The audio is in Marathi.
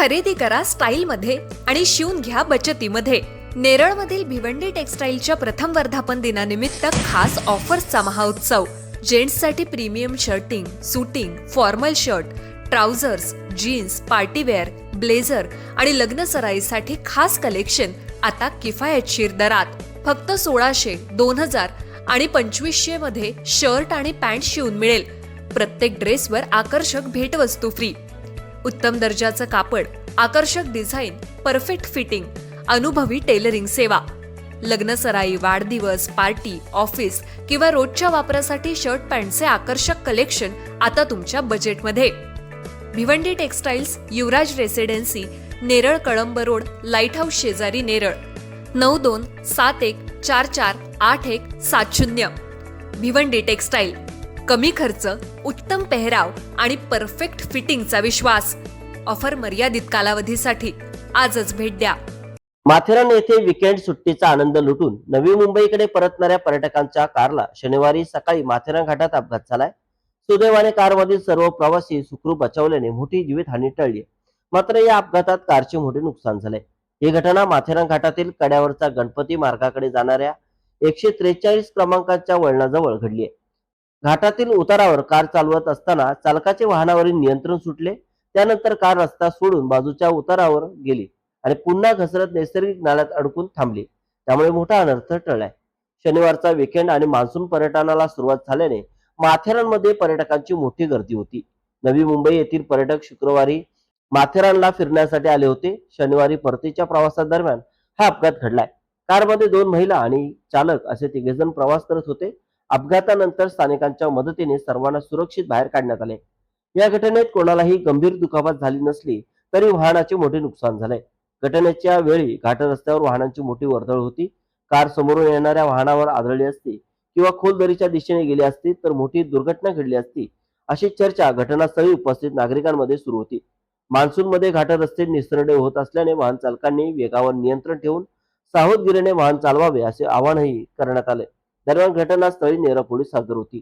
खरेदी करा स्टाईलमध्ये आणि शिवून घ्या बचतीमध्ये। नेरळमधील भिवंडी टेक्सटाईलच्या प्रथम वर्धापन दिनानिमित्त खास ऑफर्सचा महाउत्सव। जेंट्ससाठी premium shirting, suiting, formal shirt, trousers, jeans, partywear, blazer आणि लग्न सराईसाठी खास कलेक्शन आता किफायतशीर दरात। फक्त 1600, 2000 आणि 2500 मध्ये शर्ट आणि पॅन्ट शिवून मिळेल। प्रत्येक ड्रेसवर आकर्षक भेटवस्तू फ्री। उत्तम दर्जाचं कापड, आकर्षक डिझाईन, परफेक्ट फिटिंग, अनुभवी टेलरिंग सेवा। लग्न सराई, वाढदिवस, पार्टी, ऑफिस किंवा रोजच्या वापरासाठी शर्ट पॅन्टचे आकर्षक कलेक्शन आता तुमच्या बजेटमध्ये। Bhiwandi textiles, Yuvraj residency, Neral Kalamb road, lighthouse शेजारी, नेरळ। 9271448170। भिवंडी टेक्सटाईल, कमी खर्च, उत्तम पेहराव आणि परफेक्ट फिटिंगचा विश्वास। ऑफर मर्यादित कालावधीसाठी, आजच भेट द्या। माथेरान येथे वीकेंड सुट्टीचा आनंद लुटून नवी मुंबईकडे परतणाऱ्या पर्यटकांच्या कारला शनिवारी सकाळी माथेरान घाटात अपघात झालाय। सुदैवाने कारमधील सर्व प्रवासी सुखरूप बचावल्याने मोठी जीवितहानी टळली, मात्र या अपघातात कारचे मोठे नुकसान झाले। ही घटना माथेरान घाटातील कड्यावरचा गणपती मार्गाकडे जाणाऱ्या 143 क्रमांकाच्या वळणाजवळ घडली आहे। घाटातील उतारावर कार चालवत असताना चालकाचे वाहनावरील नियंत्रण सुटले। त्यानंतर कार रस्ता सोडून बाजूच्या उतारावर गेली आणि पुन्हा घसरत नैसर्गिक नाल्यात अडकून थांबली। त्यामुळे मोठा अनर्थ टळलाय। शनिवारचा वीकेंड आणि मान्सून पर्यटनाला सुरुवात झाल्याने माथेरानमध्ये पर्यटकांची मोठी गर्दी होती। नवी मुंबई येथील पर्यटक शुक्रवारी माथेरानला फिरण्यासाठी आले होते। शनिवारी परतीच्या प्रवासादरम्यान हा अपघात घडलाय। कारमध्ये 2 महिला आणि चालक असे 3 जण प्रवास करत होते। अपघातानंतर स्थानिकांच्या मदतीने सर्वांना सुरक्षित बाहेर काढण्यात आले। या घटनेत कोणालाही गंभीर दुखापत झाली नसली तरी वाहनाचे मोठे नुकसान झाले। घटनेच्या वेळी घाट रस्त्यावर वाहनांची मोठी वर्दळ होती। कार समोरून येणाऱ्या वाहनावर आदळली असती किंवा खोल दरीच्या दिशेने गेली असती तर मोठी दुर्घटना घडली असती, अशी चर्चा घटनास्थळी उपस्थित नागरिकांमध्ये सुरू होती। मान्सूनमध्ये घाट रस्ते निसरडे होत असल्याने वाहन चालकांनी वेगावर नियंत्रण ठेवून सावधगिरीने वाहन चालवावे असे आवाहनही करण्यात आले। दरम्यान घटनास्थळी नेरळ पोलीस हजर होती।